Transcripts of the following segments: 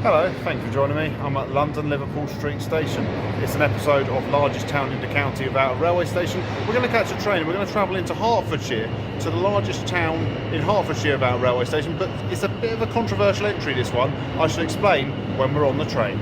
Hello, thank you for joining me. I'm at London Liverpool Street Station. It's an episode of Largest Town in the County without a railway station. We're going to catch a train and we're going to travel into Hertfordshire, to the largest town in Hertfordshire without a railway station, but it's a bit of a controversial entry, this one. I shall explain when we're on the train.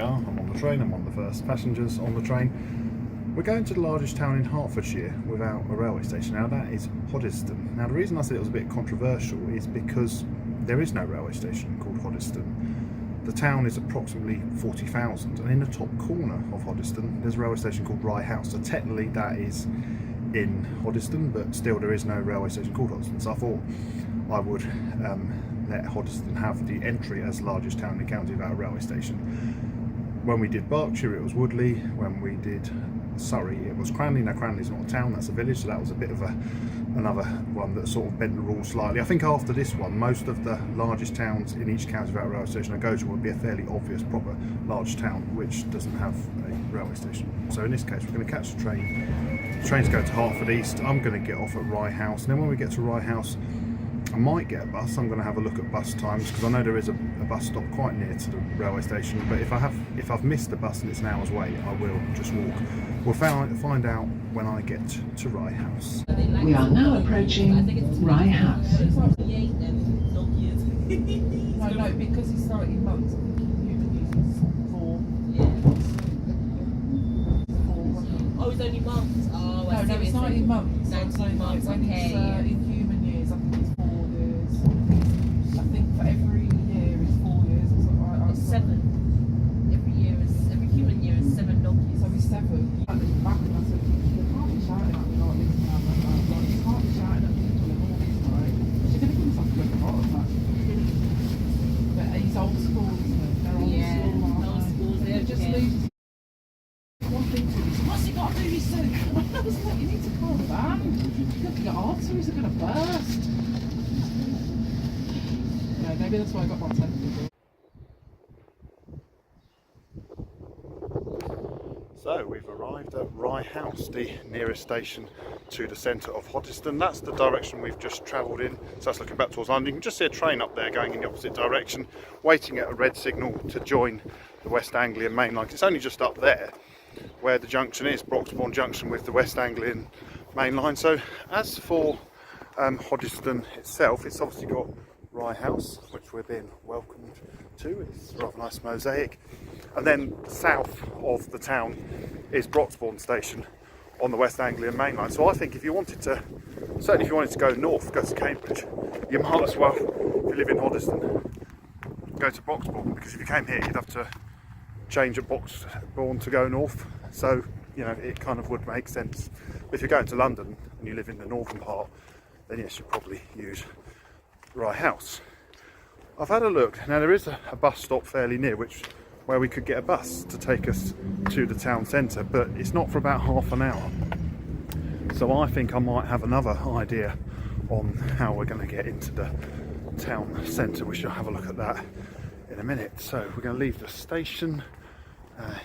I'm on the train, I'm one of the first passengers on the train. We're going to the largest town in Hertfordshire without a railway station. Now that is Hoddesdon. Now the reason I said it was a bit controversial is because there is no railway station called Hoddesdon. The town is approximately 40,000 and in the top corner of Hoddesdon there's a railway station called Rye House. So technically that is in Hoddesdon, but still there is no railway station called Hoddesdon. So I thought I would let Hoddesdon have the entry as largest town in the county without a railway station. When we did Berkshire, it was Woodley. When we did Surrey, it was Cranley. Now Cranley's not a town, that's a village, so that was a bit of another one that sort of bent the rules slightly. I think after this one, most of the largest towns in each county without a railway station I go to would be a fairly obvious, proper large town, which doesn't have a railway station. So in this case, we're going to catch the train. The train's going to Hertford East. I'm going to get off at Rye House, and then when we get to Rye House, I might get a bus. I'm going to have a look at bus times because I know there is a bus stop quite near to the railway station. But if I've missed the bus and it's an hour's wait, I will just walk. We'll find out when I get to Rye House. We are now approaching Rye House. No, because it's 19 months. Oh, it's only months. Oh, I no, it's 19 months. 19 months, when okay. It's in human years, I think it's 4 years. I think for every year it's 4 years. Or something. It's 7. Every human year is 7 donkeys. So it's 7. I looked back and I said, you can't be shouting at me like this now. Like, you can't be shouting at people and all this, right? She's going to give us like a good heart attack. But he's old school, isn't he? They're old school. Old school. They just lose. One thing to me, what's he got to do this soon? I was like, you need to calm down. Your arteries are going to burst. Yeah, maybe that's why I got my temper. So we've arrived at Rye House, the nearest station to the centre of Hoddesdon. That's the direction we've just travelled in, so that's looking back towards London. You can just see a train up there going in the opposite direction, waiting at a red signal to join the West Anglian main line. It's only just up there where the junction is, Broxbourne Junction with the West Anglian main line. So as for Hoddesdon itself, it's obviously got Rye House, which we're being welcomed to. It's a rather nice mosaic. And then south of the town is Broxbourne Station on the West Anglian main line. So I think if you wanted to, certainly if you wanted to go north, go to Cambridge, you might as well, if you live in Hoddesdon, go to Broxbourne, because if you came here you'd have to change at Broxbourne to go north. So, you know, it kind of would make sense. But if you're going to London and you live in the northern part, then yes, you'd probably use Rye House. I've had a look. Now there is a bus stop fairly near where we could get a bus to take us to the town centre, but it's not for about half an hour. So I think I might have another idea on how we're going to get into the town centre. We shall have a look at that in a minute. So we're going to leave the station.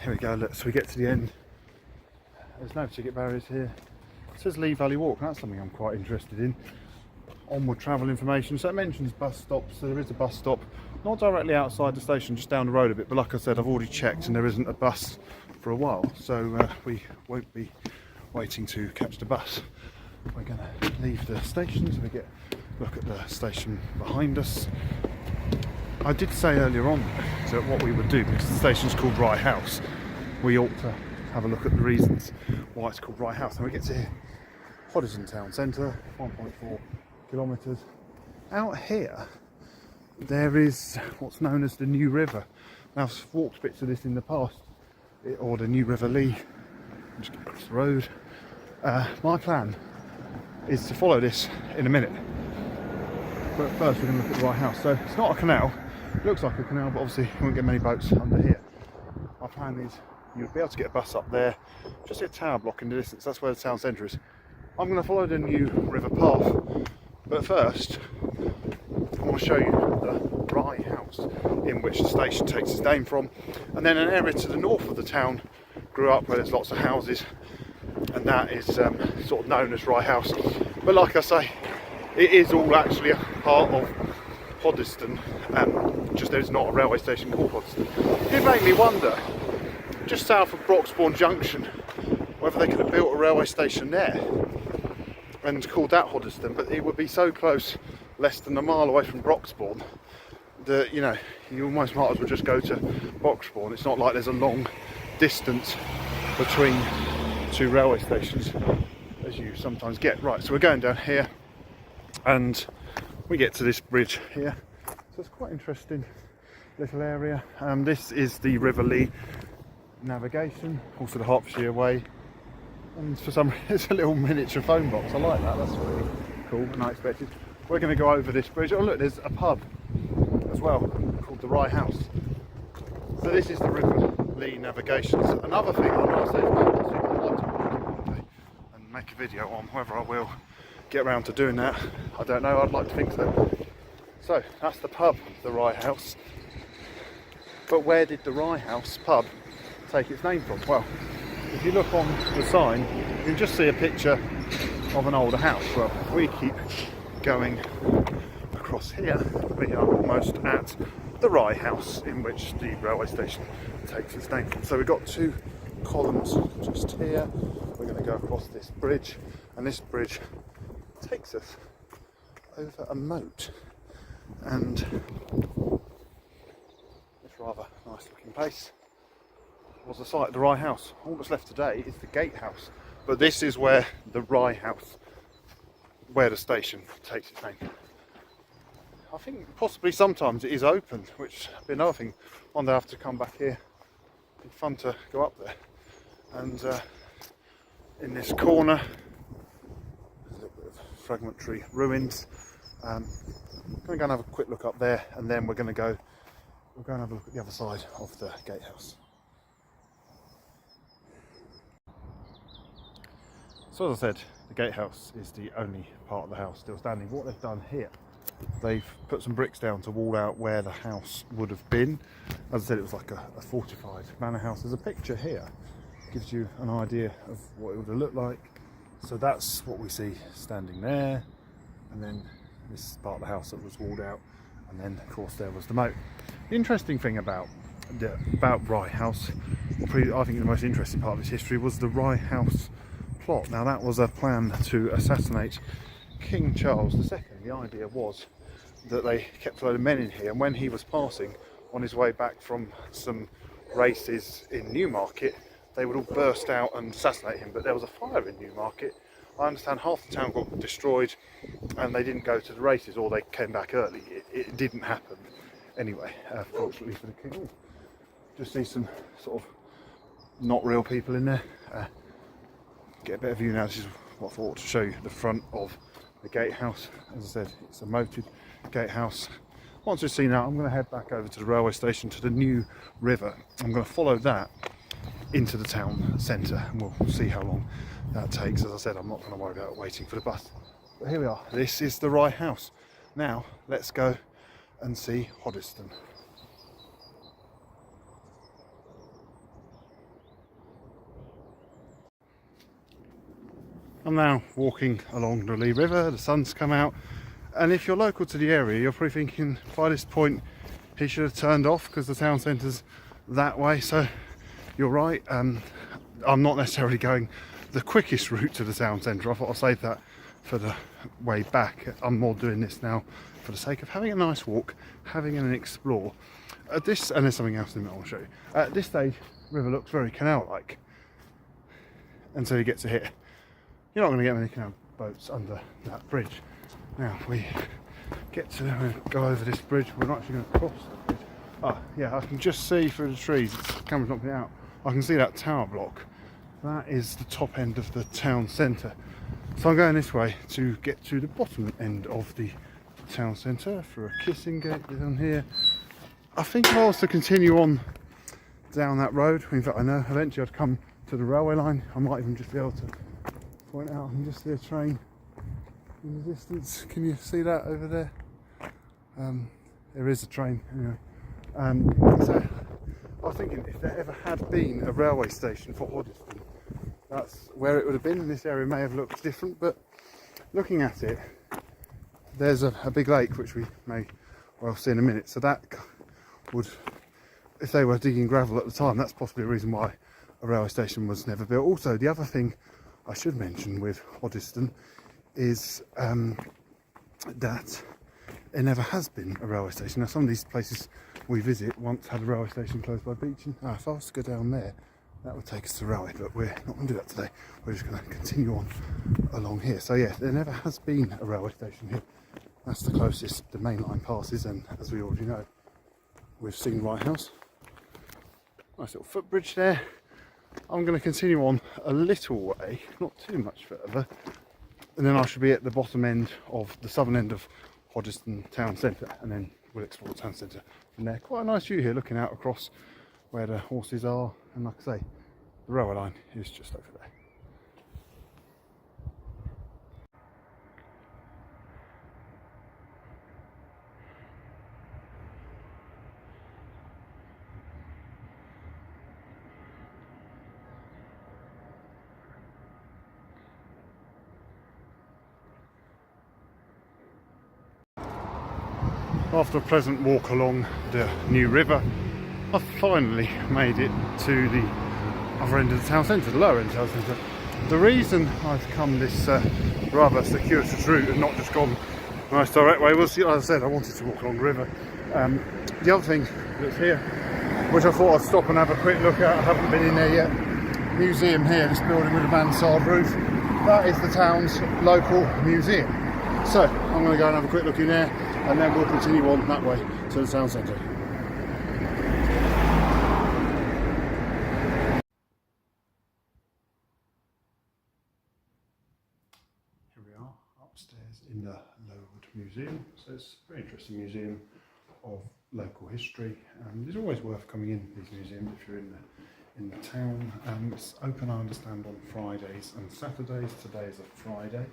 Here we go, look, so we get to the end. There's no ticket barriers here. It says Lee Valley Walk, that's something I'm quite interested in. Onward travel information, so it mentions bus stops, so there is a bus stop, not directly outside the station, just down the road a bit, but like I said, I've already checked and there isn't a bus for a while, so we won't be waiting to catch the bus. We're going to leave the station, so we get a look at the station behind us. I did say earlier on that what we would do, because the station's called Rye House, we ought to have a look at the reasons why it's called Rye House. And we get to here, Hoddesdon town centre, 1.4 kilometres. Out here, there is what's known as the New River. Now, I've walked bits of this in the past, or the New River Lee Just get across the road. My plan is to follow this in a minute. But first we're going to look at the Rye House. So it's not a canal. It looks like a canal, but obviously you won't get many boats under here. My plan is you'll be able to get a bus up there. Just see a tower block in the distance. That's where the town centre is. I'm going to follow the new river path. But first, I want to show you the Rye House, in which the station takes its name from, and then an area to the north of the town grew up where there's lots of houses, and that is sort of known as Rye House. But like I say, it is all actually a part of Hoddesdon, just there's not a railway station called Hoddesdon. It made me wonder, just south of Broxbourne Junction, whether they could have built a railway station there and called that Hoddesdon, but it would be so close, less than a mile away from Broxbourne, that you almost might as well just go to Broxbourne. It's not like there's a long distance between two railway stations as you sometimes get. Right, so we're going down here and we get to this bridge here, so it's quite interesting little area. This is the River Lee navigation, also the Hertfordshire way. And for some reason, it's a little miniature phone box. I like that. That's really cool and unexpected. We're going to go over this bridge. Oh look, there's a pub as well called the Rye House. So this is the River Lee navigation. So another thing I know I said, I'd like to one day and make a video on. Whether I will get around to doing that, I don't know. I'd like to think so. So that's the pub, the Rye House. But where did the Rye House pub take its name from? Well, if you look on the sign, you can just see a picture of an older house. Well, if we keep going across here, we are almost at the Rye House, in which the railway station takes its name from. So we've got two columns just here. We're going to go across this bridge, and this bridge takes us over a moat, and this rather nice looking place was the site of the Rye House. All that's left today is the Gatehouse, but this is where the Rye House, where the station takes its name. I think possibly sometimes it is open, which would be another thing. One day I have to come back here. It'd be fun to go up there. And in this corner, there's a little bit of fragmentary ruins. I'm going to go and have a quick look up there, and then we'll go and have a look at the other side of the Gatehouse. So as I said, the Gatehouse is the only part of the house still standing. What they've done here, they've put some bricks down to wall out where the house would have been. As I said, it was like a fortified manor house. There's a picture here, gives you an idea of what it would have looked like. So that's what we see standing there, and then this is part of the house that was walled out, and then of course there was the moat. The interesting thing about Rye House, I think the most interesting part of its history, was the Rye House plot. Now that was a plan to assassinate King Charles II. The idea was that they kept a load of men in here, and when he was passing on his way back from some races in Newmarket, they would all burst out and assassinate him. But there was a fire in Newmarket. I understand half the town got destroyed and they didn't go to the races, or they came back early. It didn't happen anyway, fortunately for the king. Ooh, just see some sort of not real people in there. Get a better view now. This is what I thought to show you, the front of the Gatehouse. As I said, it's a moated Gatehouse. Once we've seen that, I'm going to head back over to the railway station, to the new river. I'm going to follow that into the town centre, and we'll see how long that takes. As I said, I'm not going to worry about waiting for the bus. But here we are. This is the Rye House. Now let's go and see Hoddesdon. I'm now walking along the Lee River. The sun's come out, and if you're local to the area, you're probably thinking by this point he should have turned off because the town centre's that way. So you're right. I'm not necessarily going the quickest route to the town centre. I thought I'd save that for the way back. I'm more doing this now for the sake of having a nice walk, having an explore. At this, and there's something else in a minute I want to show you. At this stage, the river looks very canal-like until you get to here. You're not going to get many canal boats under that bridge. Now we get to go over this bridge. We're not actually going to cross the bridge. Ah, yeah, I can just see through the trees. The camera's not putting out. I can see that tower block That is the top end of the town centre. So I'm going this way to get to the bottom end of the town centre through a kissing gate down here. I think if I was to continue on down that road, in fact I know eventually I'd come to the railway line. I might even just be able to point out and just see a train in the distance. Can you see that over there? There is a train anyway. So I was thinking if there ever had been a railway station for Hoddesdon, that's where it would have been, and this area may have looked different, but looking at it, there's a big lake which we may well see in a minute. So that would, if they were digging gravel at the time, that's possibly a reason why a railway station was never built. Also, the other thing I should mention with Hoddesdon is that there never has been a railway station. Now some of these places we visit once had a railway station close by beach, and if I was to go down there, that would take us to the railway, but we're not going to do that today. We're just going to continue on along here. So yeah, there never has been a railway station here. That's the closest the main line passes, and as we already know, we've seen Rye House. Nice little footbridge there. I'm going to continue on a little way, not too much further, and then I should be at the bottom end of the southern end of Hoddesdon town centre, and then we'll explore the town centre from there. Quite a nice view here, looking out across where the horses are, and like I say, the railway line is just over there. After a pleasant walk along the new river, I've finally made it to the other end of the town centre, the lower end of the town centre. The reason I've come this rather circuitous route and not just gone a nice direct way was, as I said, I wanted to walk along the river. The other thing that's here, which I thought I'd stop and have a quick look at, I haven't been in there yet, museum here, this building with a mansard roof, that is the town's local museum. So I'm going to go and have a quick look in there, and then we'll continue on that way to the town centre. Here we are, upstairs in the Lowewood Museum. So it's a very interesting museum of local history. It's always worth coming in these museums if you're in the town. It's open, I understand, on Fridays and Saturdays. Today is a Friday.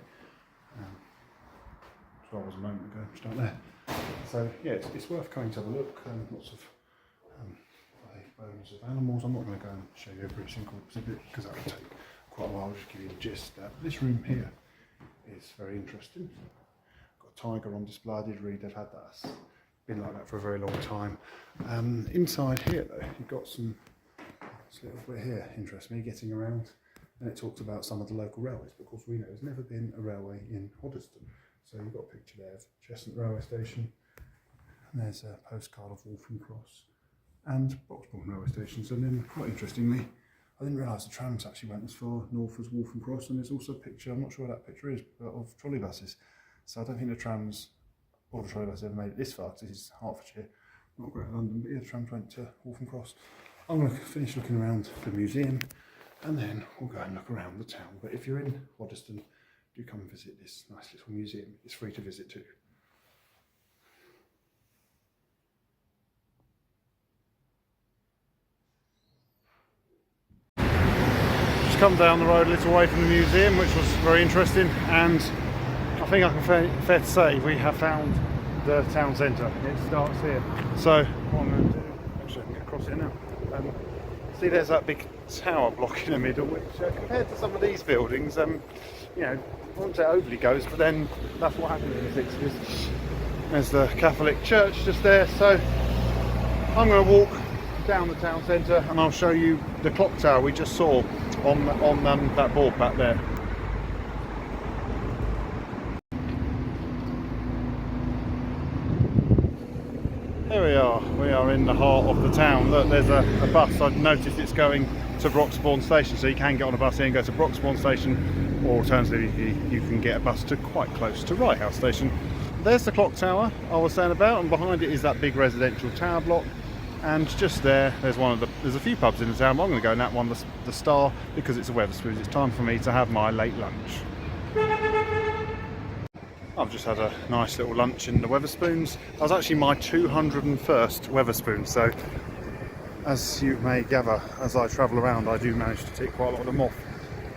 12 hours a moment ago, just out there. So yeah, it's worth coming to have a look. Lots of bones of animals. I'm not going to go and show you every single exhibit because that would take quite a while. I'll just give you the gist. This room here is very interesting. Got a tiger on display. I did read they've had that. It's been like that for a very long time. Inside here though, you've got this little bit here interests me, getting around. And it talks about some of the local railways, but of course we know there's never been a railway in Hoddesdon. So you've got a picture there of Chestnut Railway Station, and there's a postcard of Waltham Cross and Broxbourne Railway Stations. And then, quite interestingly, I didn't realise the trams actually went as far north as Waltham Cross, and there's also a picture, I'm not sure what that picture is, but of trolley buses. So I don't think the trams or the trolley buses ever made it this far, because this is Hertfordshire, not Greater London, but yeah, the trams went to Waltham Cross. I'm going to finish looking around the museum, and then we'll go and look around the town. But if you're in Hoddesdon, do come and visit this nice little museum. It's free to visit too. Just come down the road a little way from the museum, which was very interesting, and I think I can fair to say we have found the town centre. It starts here. So what I'm going to do, actually I can get across here now. See, there's that big tower block in the middle, which compared to some of these buildings, you know, I wouldn't say overly goes, but then that's what happened in the 60s. There's the Catholic church just there, so I'm going to walk down the town centre and I'll show you the clock tower we just saw on that board back there. Here we are in the heart of the town. Look, there's a bus. I've noticed it's going to Broxbourne Station, so you can get on a bus here and go to Broxbourne Station, or alternatively you can get a bus to quite close to Rye House Station. There's the clock tower I was saying about, and behind it is that big residential tower block. And just there's a few pubs in the town. I'm going to go in that one, the Star, because it's a Wetherspoons. It's time for me to have my late lunch. I've just had a nice little lunch in the Wetherspoons. That was actually my 201st Wetherspoons, so as you may gather, as I travel around, I do manage to tick quite a lot of them off.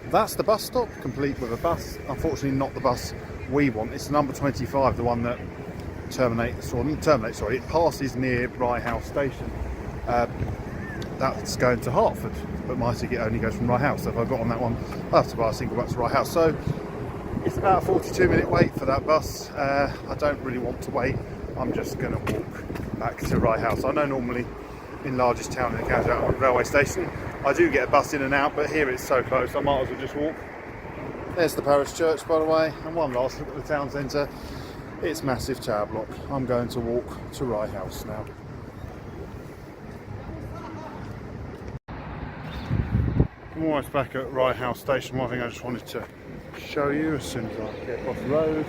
That's the bus stop, complete with a bus. Unfortunately, not the bus we want. It's number 25, the one that it passes near Rye House station. That's going to Hertford, but my ticket only goes from Rye House. So if I got on that one, I have to buy a single back to Rye House. So it's about a 42-minute wait for that bus. I don't really want to wait. I'm just going to walk back to Rye House. I know normally in largest town in the county, out on the railway station, I do get a bus in and out, but here it's so close, I might as well just walk. There's the parish church, by the way, and one last look at the town centre. It's massive tower block. I'm going to walk to Rye House now. I'm almost back at Rye House station. One thing I just wanted to show you as soon as I get across the road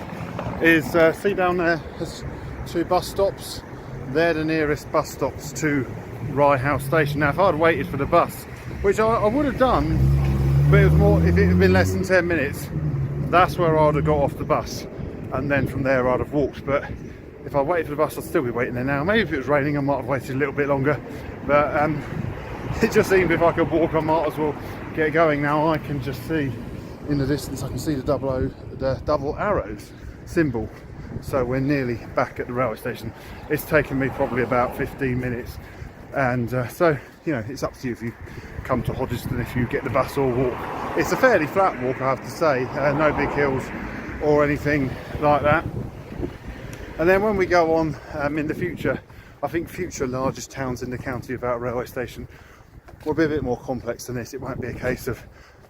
is, see down there, there's 2 bus stops. They're the nearest bus stops to Rye House station. Now if I'd waited for the bus, which I would have done, but it was more, if it had been less than 10 minutes, that's where I'd have got off the bus, and then from there I'd have walked. But if I waited for the bus, I'd still be waiting there now. Maybe if it was raining I might have waited a little bit longer, but it just seemed if I could walk I might as well get going. Now I can just see in the distance, I can see the double arrows symbol. So we're nearly back at the railway station. It's taken me probably about 15 minutes, and so you know, it's up to you if you come to Hoddesdon, if you get the bus or walk. It's a fairly flat walk, I have to say, no big hills or anything like that. And then when we go on in the future, I think future largest towns in the county without a railway station will be a bit more complex than this. It won't be a case of,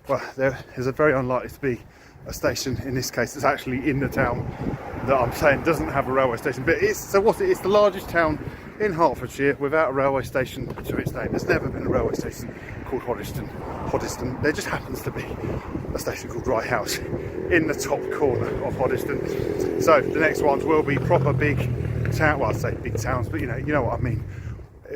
well, there is a very unlikely to be a station in this case that's actually in the town that I'm saying doesn't have a railway station. But it's the largest town in Hertfordshire without a railway station to its name. There's never been a railway station called Hoddesdon. There just happens to be a station called Rye House in the top corner of Hoddesdon. So the next ones will be proper big town. Well, I'd say big towns, but you know what I mean.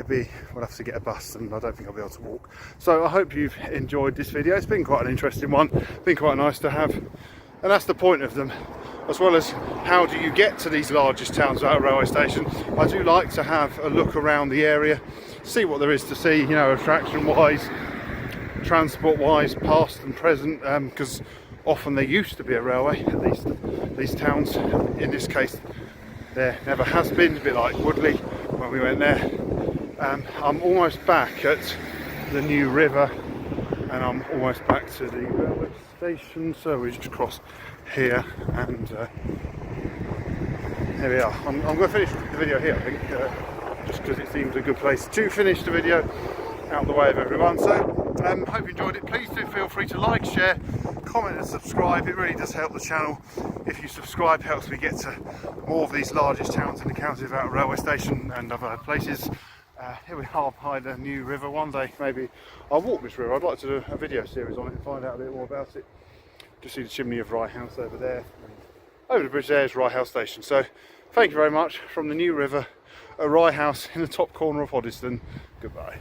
We'll have to get a bus, and I don't think I'll be able to walk. So I hope you've enjoyed this video. It's been quite an interesting one, been quite nice to have, and that's the point of them, as well as how do you get to these largest towns without a railway station. I do like to have a look around the area, see what there is to see, you know, attraction wise, transport wise, past and present, because often there used to be a railway at these towns. In this case there never has been, a bit like Woodley when we went there. I'm almost back at the New River, and I'm almost back to the railway station, so we just cross here, and here we are. I'm going to finish the video here, I think, just because it seems a good place to finish the video, out of the way of everyone. So hope you enjoyed it. Please do feel free to like, share, comment and subscribe. It really does help the channel. If you subscribe, it helps me get to more of these largest towns in the county without a railway station and other places. Here we are by the New River. One day maybe I'll walk this river. I'd like to do a video series on it and find out a bit more about it. Just see the chimney of Rye House over there, and over the bridge there is Rye House station. So thank you very much from the New River at Rye House in the top corner of Hoddesdon. Goodbye.